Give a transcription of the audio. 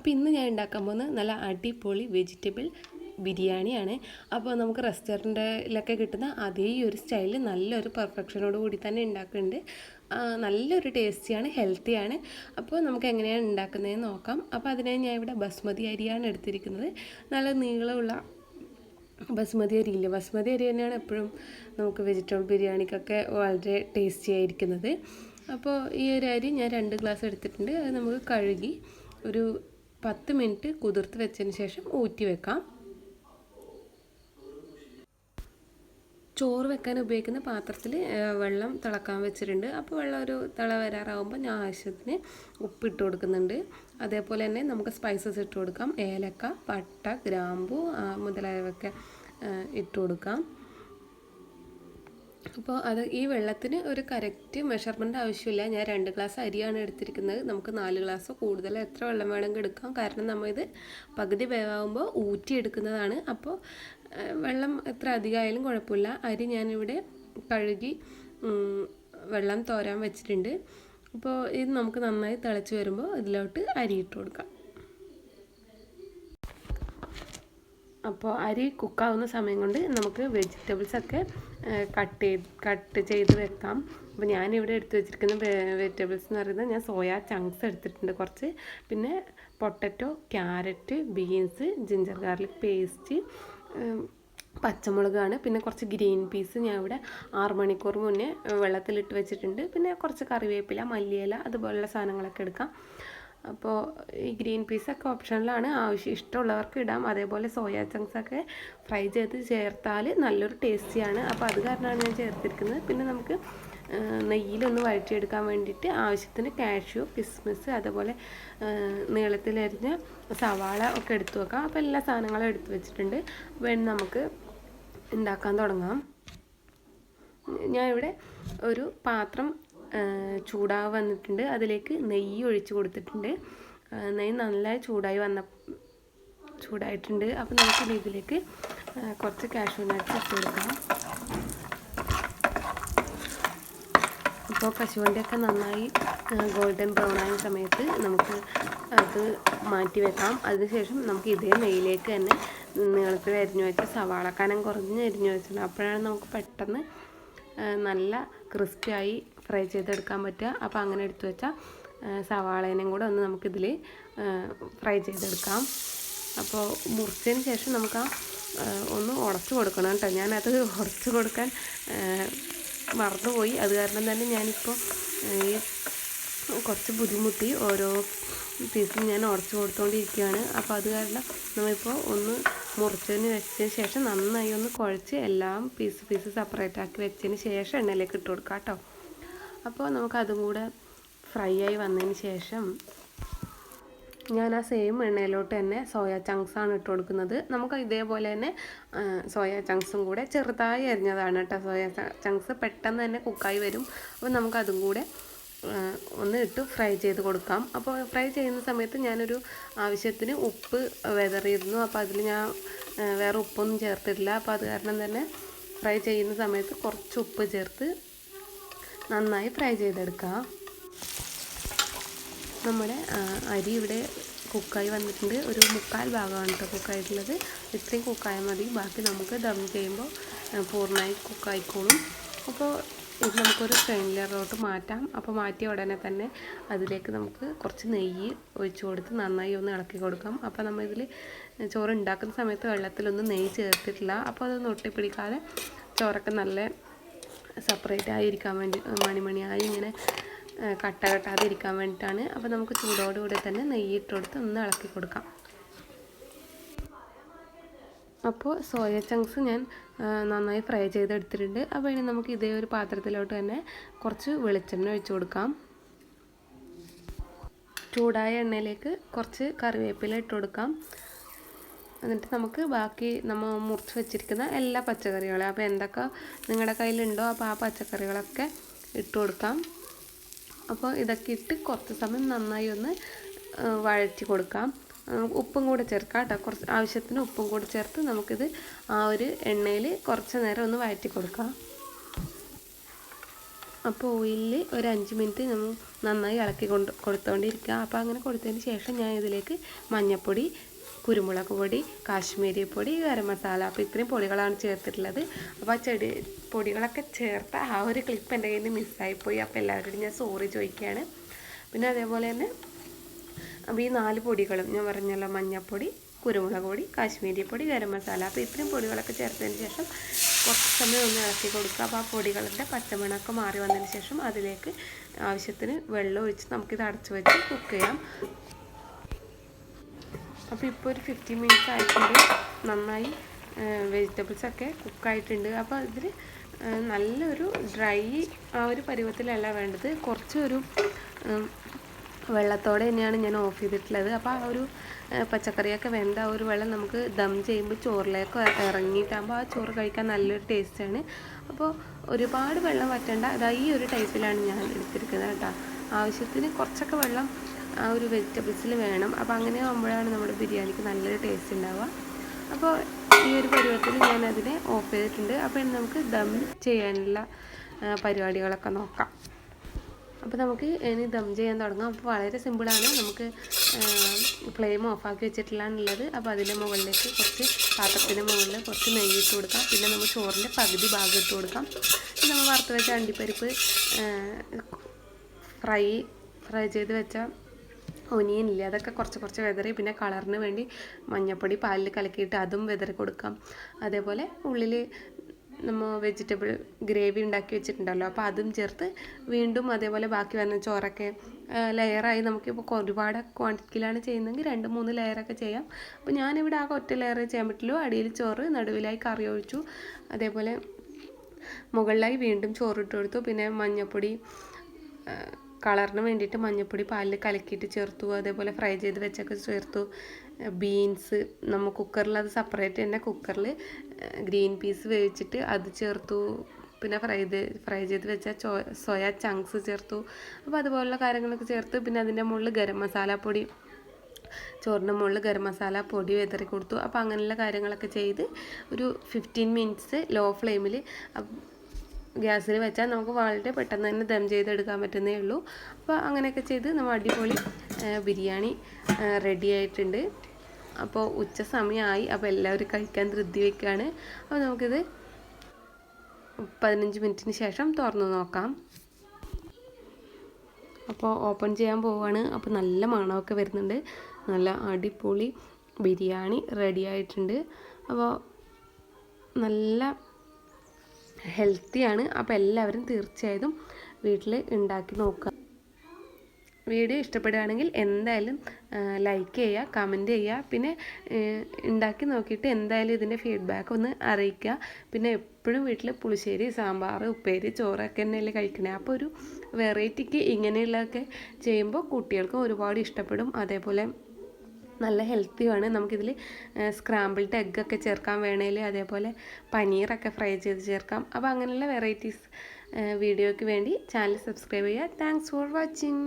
അപ്പോൾ ഇന്ന് ഞാൻ ഉണ്ടാക്കാൻ പോകുന്നത് നല്ല അടിപൊളി വെജിറ്റബിൾ ബിരിയാണിയാണ്. അപ്പോൾ നമുക്ക് റെസ്റ്റോറൻറ്റിലൊക്കെ കിട്ടുന്ന അതേ ഒരു സ്റ്റൈലിൽ നല്ലൊരു പെർഫെക്ഷനോട് കൂടി തന്നെ ഉണ്ടാക്കുന്നുണ്ട്. നല്ലൊരു ടേസ്റ്റിയാണ്, ഹെൽത്തിയാണ്. അപ്പോൾ നമുക്ക് എങ്ങനെയാണ് ഉണ്ടാക്കുന്നതെന്ന് നോക്കാം. അപ്പോൾ അതിനായി ഞാൻ ഇവിടെ ബസ്മതി അരിയാണ് എടുത്തിരിക്കുന്നത്. നല്ല നീളമുള്ള ബസ്മതി അരിയില്ല, ബസ്മതി അരി തന്നെയാണ് എപ്പോഴും നമുക്ക് വെജിറ്റബിൾ ബിരിയാണിക്കൊക്കെ വളരെ ടേസ്റ്റി ആയിരിക്കുന്നത്. അപ്പോൾ ഈ ഒരു അരി ഞാൻ 2 ഗ്ലാസ് എടുത്തിട്ടുണ്ട്. അത് നമുക്ക് കഴുകി ഒരു 10 മിനിറ്റ് കുതിർത്ത് വെച്ചതിന് ശേഷം ഊറ്റി വെക്കാം. ചോറ് വെക്കാൻ ഉപയോഗിക്കുന്ന പാത്രത്തിൽ വെള്ളം തിളക്കാൻ വെച്ചിട്ടുണ്ട്. അപ്പോൾ വെള്ളം ഒരു തിള വരാറാകുമ്പോൾ ഞാൻ ആവശ്യത്തിന് ഉപ്പിട്ട് കൊടുക്കുന്നുണ്ട്. അതേപോലെ തന്നെ നമുക്ക് സ്പൈസസ് ഇട്ട് കൊടുക്കാം. ഏലക്ക, പട്ട, ഗ്രാമ്പു മുതലായവയൊക്കെ ഇട്ട് കൊടുക്കാം. അപ്പോൾ ഈ വെള്ളത്തിന് ഒരു കറക്റ്റ് മെഷർമെൻറ്റ് ആവശ്യമില്ല. ഞാൻ 2 ഗ്ലാസ് അരിയാണ് എടുത്തിരിക്കുന്നത്. നമുക്ക് 4 ഗ്ലാസ് കൂടുതൽ എത്ര വെള്ളം വേണമെങ്കിൽ എടുക്കാം. കാരണം നമ്മളിത് പകുതി വേവാകുമ്പോൾ ഊറ്റിയെടുക്കുന്നതാണ്. അപ്പോൾ വെള്ളം എത്ര അധികമായാലും കുഴപ്പമില്ല. അരി ഞാനിവിടെ കഴുകി വെള്ളം തോരാൻ വെച്ചിട്ടുണ്ട്. അപ്പോൾ ഇത് നമുക്ക് നന്നായി തിളച്ച് വരുമ്പോൾ ഇതിലോട്ട് അരി ഇട്ട് കൊടുക്കാം. അപ്പോൾ അരി കുക്കാവുന്ന സമയം കൊണ്ട് നമുക്ക് വെജിറ്റബിൾസൊക്കെ കട്ട് ചെയ്ത് വെക്കാം. അപ്പോൾ ഞാനിവിടെ എടുത്ത് വെച്ചിരിക്കുന്ന വെജിറ്റബിൾസ് എന്ന് പറയുന്നത് ഞാൻ സോയാ ചങ്ക്സ് എടുത്തിട്ടുണ്ട് കുറച്ച്, പിന്നെ potato, carrot, beans, ginger garlic paste, പച്ചമുളകാണ്, പിന്നെ കുറച്ച് ഗ്രീൻ പീസ് ഞാൻ ഇവിടെ 6 മണിക്കൂർ മുന്നേ വെള്ളത്തിലിട്ട് വെച്ചിട്ടുണ്ട്. പിന്നെ കുറച്ച് കറിവേപ്പില, മല്ലിയില അതുപോലുള്ള സാധനങ്ങളൊക്കെ എടുക്കാം. അപ്പോൾ ഈ ഗ്രീൻ പീസൊക്കെ ഓപ്ഷനിലാണ്, ഇഷ്ടമുള്ളവർക്ക് ഇടാം. അതേപോലെ സോയാ ചങ്ക്സൊക്കെ ഫ്രൈ ചെയ്ത് ചേർത്താൽ നല്ലൊരു ടേസ്റ്റിയാണ്. അപ്പോൾ അത് കാരണമാണ് ഞാൻ ചേർത്തിരിക്കുന്നത്. പിന്നെ നമുക്ക് നെയ്യിലൊന്ന് വഴറ്റിയെടുക്കാൻ വേണ്ടിയിട്ട് ആവശ്യത്തിന് കാഷ്യൂ, കിസ്മിസ്, അതുപോലെ നീളത്തിലരിഞ്ഞ സവാള ഒക്കെ എടുത്തു വെക്കാം. അപ്പോൾ എല്ലാ സാധനങ്ങളും എടുത്തു വെച്ചിട്ടുണ്ട്. വേണ്ടി നമുക്ക് ഉണ്ടാക്കാൻ തുടങ്ങാം. ഞാൻ ഇവിടെ ഒരു പാത്രം ചൂടായി വന്നിട്ടുണ്ട്. അതിലേക്ക് നെയ്യ് ഒഴിച്ച് കൊടുത്തിട്ടുണ്ട്. നെയ്യ് നന്നായി ചൂടായിട്ടുണ്ട്. അപ്പോൾ നമുക്ക് ഇതിലേക്ക് കുറച്ച് കാഷ്യൂ നട്ട്സ് ഇട്ട് കൊടുക്കാം. അപ്പോൾ കശുവണ്ടിയൊക്കെ നന്നായി ഗോൾഡൻ ബ്രൗൺ ആയ സമയത്ത് നമുക്ക് അത് മാറ്റി വെക്കാം. അതിനുശേഷം നമുക്ക് ഇതേ നെയ്യിലേക്ക് തന്നെ നീളത്തിൽ അരിഞ്ഞു വെച്ച സവാള കനം കുറഞ്ഞ് അരിഞ്ഞു വെച്ചത്. അപ്പോഴാണ് നമുക്ക് പെട്ടെന്ന് നല്ല ക്രിസ്പിയായി ഫ്രൈ ചെയ്തെടുക്കാൻ പറ്റുക. അപ്പോൾ അങ്ങനെ എടുത്തു വെച്ചാൽ സവാളേനെയും കൂടെ ഒന്ന് നമുക്കിതിൽ ഫ്രൈ ചെയ്തെടുക്കാം. അപ്പോൾ മുറിച്ചതിന് ശേഷം നമുക്ക് ഒന്ന് ഉടച്ച് കൊടുക്കണം കേട്ടോ. ഞാനത് ഉടച്ച് കൊടുക്കാൻ മറന്നുപോയി. അത് കാരണം തന്നെ ഞാനിപ്പോൾ ഈ കുറച്ച് ബുദ്ധിമുട്ടി ഓരോ പീസും ഞാൻ ഉടച്ച് കൊടുത്തുകൊണ്ടിരിക്കുകയാണ്. അപ്പോൾ അത് കാരണം നമ്മളിപ്പോൾ ഒന്ന് മുറിച്ചതിന് വെച്ചതിന് ശേഷം നന്നായി ഒന്ന് കുഴച്ച് എല്ലാം പീസ് സെപ്പറേറ്റ് ആക്കി വെച്ചതിന് ശേഷം എണ്ണയിലേക്ക് ഇട്ട് കൊടുക്കാം കേട്ടോ. അപ്പോൾ നമുക്കതും കൂടെ ഫ്രൈ ആയി വന്നതിന് ശേഷം ഞാൻ ആ സെയിം എണ്ണയിലോട്ട് തന്നെ സോയാ ചങ്ക്സാണ് ഇട്ട് കൊടുക്കുന്നത്. നമുക്ക് ഇതേപോലെ തന്നെ സോയാ ചങ്ക്സും കൂടെ ചെറുതായി അരിഞ്ഞതാണ് കേട്ടോ. സോയാ ചങ്ക്സ് പെട്ടെന്ന് തന്നെ കുക്കായി വരും. അപ്പോൾ നമുക്കതും കൂടെ ഒന്ന് ഇട്ട് ഫ്രൈ ചെയ്ത് കൊടുക്കാം. അപ്പോൾ ഫ്രൈ ചെയ്യുന്ന സമയത്ത് ഞാനൊരു ആവശ്യത്തിന് ഉപ്പ് വിതറിയിരുന്നു. അപ്പോൾ അതിൽ ഞാൻ വേറെ ഉപ്പൊന്നും ചേർത്തിട്ടില്ല. അപ്പോൾ അത് കാരണം തന്നെ ഫ്രൈ ചെയ്യുന്ന സമയത്ത് കുറച്ച് ഉപ്പ് ചേർത്ത് നന്നായി ഫ്രൈ ചെയ്തെടുക്കാം. നമ്മുടെ അരി ഇവിടെ കുക്കായി വന്നിട്ടുണ്ട്. ഒരു 3/4 ഭാഗമാണ് കേട്ടോ കുക്കായിട്ടുള്ളത്. ഇത്രയും കുക്കായാൽ മതി. ബാക്കി നമുക്ക് ദം ചെയ്യുമ്പോൾ പൂർണ്ണമായി കുക്കായിക്കോളും. അപ്പോൾ ഇത് നമുക്കൊരു സ്ട്രെയിനറിലോട്ട് മാറ്റാം. അപ്പോൾ മാറ്റിയ ഉടനെ തന്നെ അതിലേക്ക് നമുക്ക് കുറച്ച് നെയ്യ് ഒഴിച്ച് കൊടുത്ത് നന്നായി ഒന്ന് ഇളക്കി കൊടുക്കാം. അപ്പോൾ നമ്മളിതിൽ ചോറ് ഉണ്ടാക്കുന്ന സമയത്ത് വെള്ളത്തിലൊന്നും നെയ്യ് ചേർത്തിട്ടില്ല. അപ്പോൾ അതൊന്നും ഒട്ടിപ്പിടിക്കാതെ ചോറൊക്കെ നല്ല സെപ്പറേറ്റ് ആയിരിക്കാൻ വേണ്ടി മണിമണിയായി ഇങ്ങനെ കട്ടാതെ ഇരിക്കാൻ വേണ്ടിയിട്ടാണ്. അപ്പോൾ നമുക്ക് ചൂടോടുകൂടി തന്നെ നെയ്യ് ഇട്ട് കൊടുത്ത് ഒന്ന് ഇളക്കി കൊടുക്കാം. അപ്പോൾ സോയ ചങ്ക്സ് ഞാൻ നന്നായി ഫ്രൈ ചെയ്തെടുത്തിട്ടുണ്ട്. അപ്പോൾ ഇനി നമുക്ക് ഇതേ ഒരു പാത്രത്തിലോട്ട് തന്നെ കുറച്ച് വെളിച്ചെണ്ണ ഒഴിച്ച് കൊടുക്കാം. ചൂടായ എണ്ണയിലേക്ക് കുറച്ച് കറിവേപ്പില ഇട്ട് കൊടുക്കാം. എന്നിട്ട് നമുക്ക് ബാക്കി നമ്മൾ മുറിച്ച് വെച്ചിരിക്കുന്ന എല്ലാ പച്ചക്കറികളും, അപ്പോൾ എന്തൊക്കെ നിങ്ങളുടെ കയ്യിലുണ്ടോ അപ്പോൾ ആ പച്ചക്കറികളൊക്കെ ഇട്ട് കൊടുക്കാം. അപ്പോൾ ഇതൊക്കെ ഇട്ട് കുറച്ച് സമയം നന്നായി ഒന്ന് വഴറ്റി കൊടുക്കാം. ഉപ്പും കൂടെ ചേർക്കാം കേട്ടോ. കുറച്ച് ആവശ്യത്തിന് ഉപ്പും കൂടെ ചേർത്ത് നമുക്കിത് ആ ഒരു എണ്ണയിൽ കുറച്ച് നേരം ഒന്ന് വഴറ്റി കൊടുക്കാം. അപ്പോൾ ഓയിലിൽ ഒരു 5 മിനിറ്റ് നമ്മൾ നന്നായി ഇളക്കി കൊടുത്തുകൊണ്ടിരിക്കുക. അപ്പോൾ അങ്ങനെ കൊടുത്തതിന് ശേഷം ഞാൻ ഇതിലേക്ക് മഞ്ഞൾപ്പൊടി, കുരുമുളക് പൊടി, കാശ്മീരി പൊടി, ഗരം മസാല, അപ്പോൾ ഇത്രയും പൊടികളാണ് ചേർത്തിട്ടുള്ളത്. അപ്പോൾ ആ പൊടികളൊക്കെ ചേർത്ത ആ ഒരു ക്ലിപ്പ് എൻ്റെ കയ്യിൽ നിന്ന് മിസ്സായിപ്പോയി. അപ്പോൾ എല്ലാവരോടും ഞാൻ സോറി ചോദിക്കുകയാണ്. പിന്നെ അതേപോലെ തന്നെ അപ്പോൾ ഈ 4 പൊടികളും ഞാൻ പറഞ്ഞല്ലോ, മഞ്ഞൾപ്പൊടി, കുരുമുളക് പൊടി, കാശ്മീരി പൊടി, ഗരം മസാല, അപ്പോൾ ഇത്രയും പൊടികളൊക്കെ ചേർത്തതിന് ശേഷം കുറച്ച് സമയം ഒന്ന് ഇളക്കി കൊടുക്കുക. അപ്പോൾ ആ പൊടികളുടെ പച്ചമണമൊക്കെ മാറി വന്നതിന് ശേഷം അതിലേക്ക് ആവശ്യത്തിന് വെള്ളം ഒഴിച്ച് നമുക്കിത് അടച്ചു വെച്ച് കുക്ക് ചെയ്യാം. അപ്പോൾ ഇപ്പോൾ ഒരു 15 മിനിറ്റ്സ് ആയിട്ടുണ്ട്. നന്നായി വെജിറ്റബിൾസൊക്കെ കുക്കായിട്ടുണ്ട്. അപ്പോൾ ഇതിൽ നല്ലൊരു ഡ്രൈ ആ ഒരു പരുവത്തിലല്ല വേണ്ടത്, കുറച്ചൊരു വെള്ളത്തോടെ തന്നെയാണ് ഞാൻ ഓഫ് ചെയ്തിട്ടുള്ളത്. അപ്പോൾ ആ ഒരു പച്ചക്കറിയൊക്കെ വെന്ത ആ ഒരു വെള്ളം നമുക്ക് ദം ചെയ്യുമ്പോൾ ചോറിലേക്ക് ഇറങ്ങിയിട്ടാകുമ്പോൾ ആ ചോറ് കഴിക്കാൻ നല്ലൊരു ടേസ്റ്റാണ്. അപ്പോൾ ഒരുപാട് വെള്ളം വറ്റണ്ട, അതായത് ഈ ഒരു ടൈപ്പിലാണ് ഞാൻ എടുത്തിരിക്കുന്നത് കേട്ടോ. ആവശ്യത്തിന് കുറച്ചൊക്കെ വെള്ളം ആ ഒരു വെജിറ്റബിൾസിൽ വേണം. അപ്പോൾ അങ്ങനെ ആകുമ്പോഴാണ് നമ്മുടെ ബിരിയാണിക്ക് നല്ലൊരു ടേസ്റ്റ് ഉണ്ടാവുക. അപ്പോൾ ഈ ഒരു പരുവത്തിൽ ഞാനതിനെ ഓഫ് ചെയ്തിട്ടുണ്ട്. അപ്പോൾ നമുക്ക് ദം ചെയ്യാനുള്ള പരിപാടികളൊക്കെ നോക്കാം. അപ്പോൾ നമുക്ക് ഇനി ദം ചെയ്യാൻ തുടങ്ങാം. അപ്പോൾ വളരെ സിമ്പിളാണ്. നമുക്ക് ഫ്ലെയിം ഓഫാക്കി വെച്ചിട്ടുള്ളതാണുള്ളത്. അപ്പോൾ അതിൻ്റെ മുകളിലേക്ക് പാത്രത്തിൻ്റെ മുകളിൽ കുറച്ച് നെയ്യ് ഇട്ട് കൊടുക്കാം. പിന്നെ നമുക്ക് ചോറിൻ്റെ പകുതി ഭാഗം ഇട്ട് കൊടുക്കാം. പിന്നെ നമ്മൾ വറുത്ത് വെച്ച അണ്ടിപ്പരിപ്പ്, ഫ്രൈ ചെയ്ത് വെച്ച ഒനിയൻ ഇല്ലേ, അതൊക്കെ കുറച്ച് വെതറി, പിന്നെ കളറിന് വേണ്ടി മഞ്ഞൾപ്പൊടി പാലിൽ കലക്കിയിട്ട് അതും വെതറി കൊടുക്കാം. അതേപോലെ ഉള്ളിൽ നമ്മൾ വെജിറ്റബിൾ ഗ്രേവി ഉണ്ടാക്കി വെച്ചിട്ടുണ്ടല്ലോ, അപ്പോൾ അതും ചേർത്ത് വീണ്ടും അതേപോലെ ബാക്കി വന്ന ചോറൊക്കെ ലെയറായി നമുക്കിപ്പോൾ ഒരുപാട് ക്വാണ്ടിറ്റിയിലാണ് ചെയ്യുന്നതെങ്കിൽ 2-3 ലെയറൊക്കെ ചെയ്യാം. അപ്പോൾ ഞാനിവിടെ ആകെ ഒറ്റ ലെയറേ ചെയ്യാൻ പറ്റുള്ളൂ. അടിയിൽ ചോറ്, നടുവിലായി കറി ഒഴിച്ചു. അതേപോലെ മുകളിലായി വീണ്ടും ചോറിട്ട് കൊടുത്തു. പിന്നെ മഞ്ഞൾപ്പൊടി, കളറിന് വേണ്ടിയിട്ട് മഞ്ഞൾപ്പൊടി പാലിൽ കലക്കിയിട്ട് ചേർത്തു. അതേപോലെ ഫ്രൈ ചെയ്ത് വെച്ചൊക്കെ ചേർത്തു. ബീൻസ് നമ്മൾ കുക്കറിൽ, അത് സെപ്പറേറ്റ് തന്നെ കുക്കറിൽ ഗ്രീൻ പീസ് വേവിച്ചിട്ട് അത് ചേർത്തു. പിന്നെ ഫ്രൈ ചെയ്ത് വെച്ച സോയ ചങ്ക്സ് ചേർത്തു. അപ്പോൾ അതുപോലുള്ള കാര്യങ്ങളൊക്കെ ചേർത്ത് പിന്നെ അതിൻ്റെ മുകളിൽ ഗരം മസാല പൊടി, ചോറിൻ്റെ മുകളിൽ ഗരം മസാല പൊടി വിതറി കൊടുത്തു. അപ്പോൾ അങ്ങനെയുള്ള കാര്യങ്ങളൊക്കെ ചെയ്ത് ഒരു 15 മിനിറ്റ്സ് ലോ ഫ്ലെയിമിൽ ഗ്യാസിൽ വെച്ചാൽ നമുക്ക് വളരെ പെട്ടെന്ന് തന്നെ ദം ചെയ്തെടുക്കാൻ പറ്റുന്നേ ഉള്ളൂ. അപ്പോൾ അങ്ങനെയൊക്കെ ചെയ്ത് നമ്മൾ അടിപൊളി ബിരിയാണി റെഡി ആയിട്ടുണ്ട്. അപ്പോൾ ഉച്ച സമയമായി. അപ്പോൾ എല്ലാവരും കഴിക്കാൻ ധൃതി വയ്ക്കുകയാണ്. അപ്പോൾ നമുക്കിത് 15 മിനിറ്റിന് ശേഷം തുറന്ന് നോക്കാം. അപ്പോൾ ഓപ്പൺ ചെയ്യാൻ പോവുകയാണ്. അപ്പോൾ നല്ല മണമൊക്കെ വരുന്നുണ്ട്. നല്ല അടിപൊളി ബിരിയാണി റെഡി ആയിട്ടുണ്ട്. അപ്പോൾ നല്ല ഹെൽത്തിയാണ്. അപ്പോൾ എല്ലാവരും തീർച്ചയായും വീട്ടിൽ ഉണ്ടാക്കി നോക്കുക. വീഡിയോ ഇഷ്ടപ്പെടുകയാണെങ്കിൽ എന്തായാലും ലൈക്ക് ചെയ്യുക, കമൻറ്റ് ചെയ്യുക. പിന്നെ ഉണ്ടാക്കി നോക്കിയിട്ട് എന്തായാലും ഇതിൻ്റെ ഫീഡ്ബാക്ക് ഒന്ന് അറിയിക്കുക. പിന്നെ എപ്പോഴും വീട്ടിൽ പുളിശ്ശേരി, സാമ്പാർ, ഉപ്പേരി, ചോറൊക്കെ തന്നെയല്ലേ കഴിക്കണേ. അപ്പോൾ ഒരു വെറൈറ്റിക്ക് ഇങ്ങനെയുള്ളതൊക്കെ ചെയ്യുമ്പോൾ കുട്ടികൾക്കും ഒരുപാട് ഇഷ്ടപ്പെടും. അതേപോലെ നല്ല ഹെൽത്തിയാണ്. നമുക്കിതിൽ സ്ക്രാമ്പിൾഡ് എഗ്ഗൊക്കെ ചേർക്കാൻ വേണേൽ, അതേപോലെ പനീറൊക്കെ ഫ്രൈ ചെയ്ത് ചേർക്കാം. അപ്പോൾ അങ്ങനെയുള്ള വെറൈറ്റീസ് വീഡിയോയ്ക്ക് വേണ്ടി ചാനൽ സബ്സ്ക്രൈബ് ചെയ്യുക. Thanks for watching.